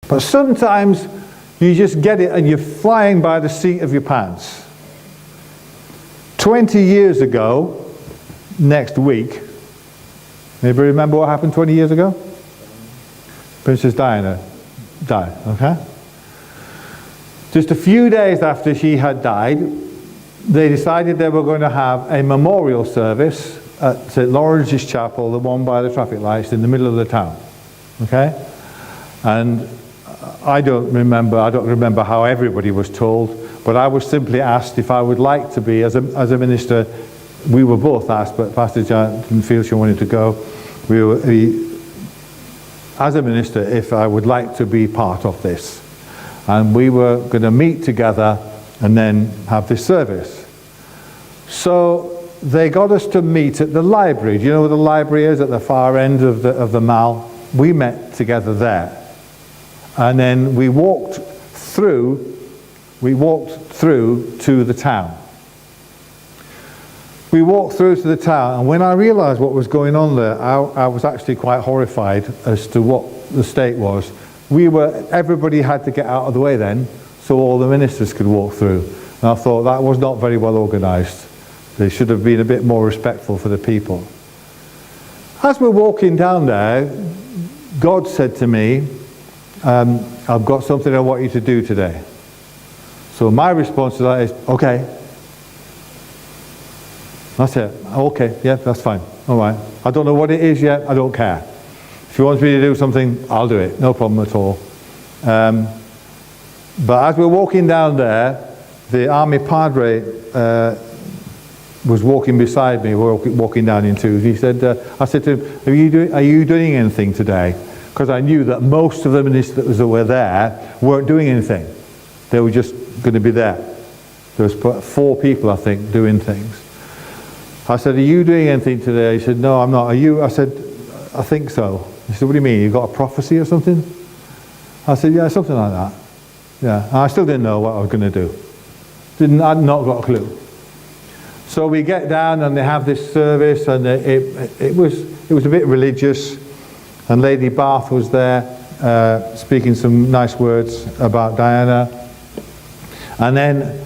But sometimes you just get it and you're flying by the seat of your pants. 20 years ago, next week, anybody remember what happened 20 years ago? Princess Diana died, okay? Just a few days after she had died, they decided they were going to have a memorial service at St. Lawrence's Chapel, the one by the traffic lights in the middle of the town, okay? And I don't remember how everybody was told, but I was simply asked if I would like to be, as a minister. We were both asked, but Pastor Janet didn't feel she wanted to go. As a minister, if I would like to be part of this. And we were going to meet together and then have this service. So they got us to meet at the library. Do you know where the library is? At the far end of the mall. We met together there. And then we walked through to the town. We walked through to the town, and when I realized what was going on there, I was actually quite horrified as to what the state was. Everybody had to get out of the way then, so all the ministers could walk through. And I thought that was not very well organized. They should have been a bit more respectful for the people. As we're walking down there, God said to me, I've got something I want you to do today. So my response to that is, okay. That's it. Okay, yeah, that's fine. All right. I don't know what it is yet. I don't care. If you want me to do something, I'll do it. No problem at all. But as we're walking down there, the army padre was walking beside me. We're walking down in twos. He said, I said to him, are you doing anything today? Because I knew that most of the ministers that were there weren't doing anything. They were just going to be there. There was 4 people, I think, doing things. I said, are you doing anything today? He said, no, I'm not. Are you? I said, I think so. He said, what do you mean? You got a prophecy or something? I said, yeah, something like that. Yeah. And I still didn't know what I was going to do. I'd not got a clue. So we get down and they have this service, and it was a bit religious. And Lady Bath was there speaking some nice words about Diana. And then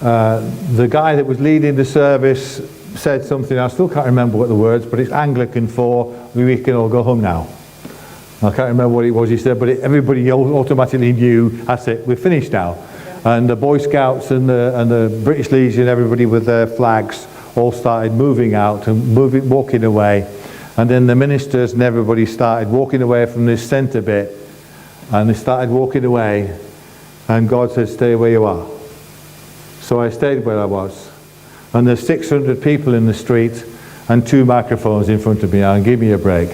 the guy that was leading the service said something, I still can't remember what the words, but it's Anglican for, we can all go home now. I can't remember what it was he said, but everybody automatically knew, that's it, we're finished now. Yeah. And the Boy Scouts and the British Legion, everybody with their flags, all started moving out and walking away. And then the ministers and everybody started walking away from this centre bit, and they started walking away, and God said, stay where you are. So I stayed where I was. And there's 600 people in the street and 2 microphones in front of me. Now, give me a break.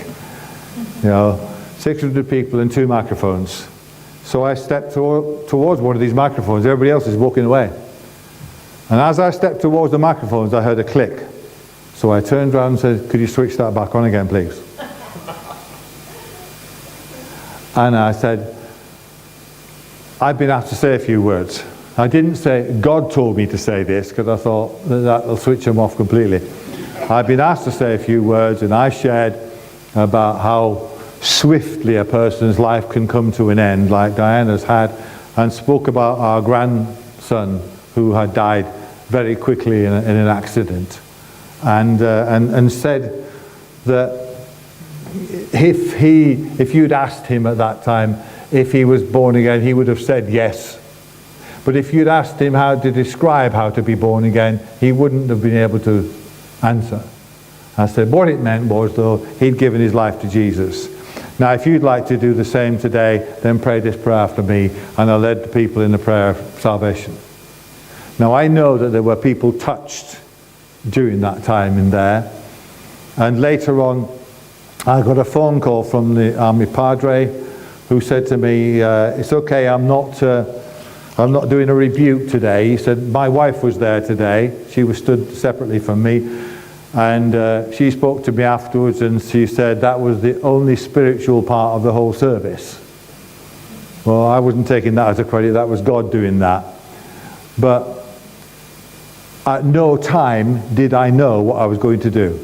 You know, 600 people and 2 microphones. So I stepped towards one of these microphones. Everybody else is walking away. And as I stepped towards the microphones, I heard a click. So I turned around and said, could you switch that back on again, please? And I said, I've been asked to say a few words. I didn't say, God told me to say this, because I thought that'll switch them off completely. I've been asked to say a few words, and I shared about how swiftly a person's life can come to an end, like Diana's had, and spoke about our grandson who had died very quickly in an accident, and said that if you'd asked him at that time if he was born again, he would have said yes. But if you'd asked him how to describe how to be born again, he wouldn't have been able to answer. I said what it meant was, though, he'd given his life to Jesus. Now, if you'd like to do the same today, then pray this prayer after me, and I led the people in the prayer of salvation. Now, I know that there were people touched during that time in there, and later on, I got a phone call from the Army Padre, who said to me, it's okay, I'm not doing a rebuke today. He said, my wife was there today. She was stood separately from me. And she spoke to me afterwards, and she said that was the only spiritual part of the whole service. Well, I wasn't taking that as a credit. That was God doing that. But at no time did I know what I was going to do.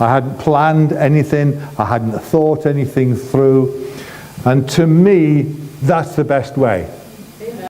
I hadn't planned anything. I hadn't thought anything through. And to me, that's the best way.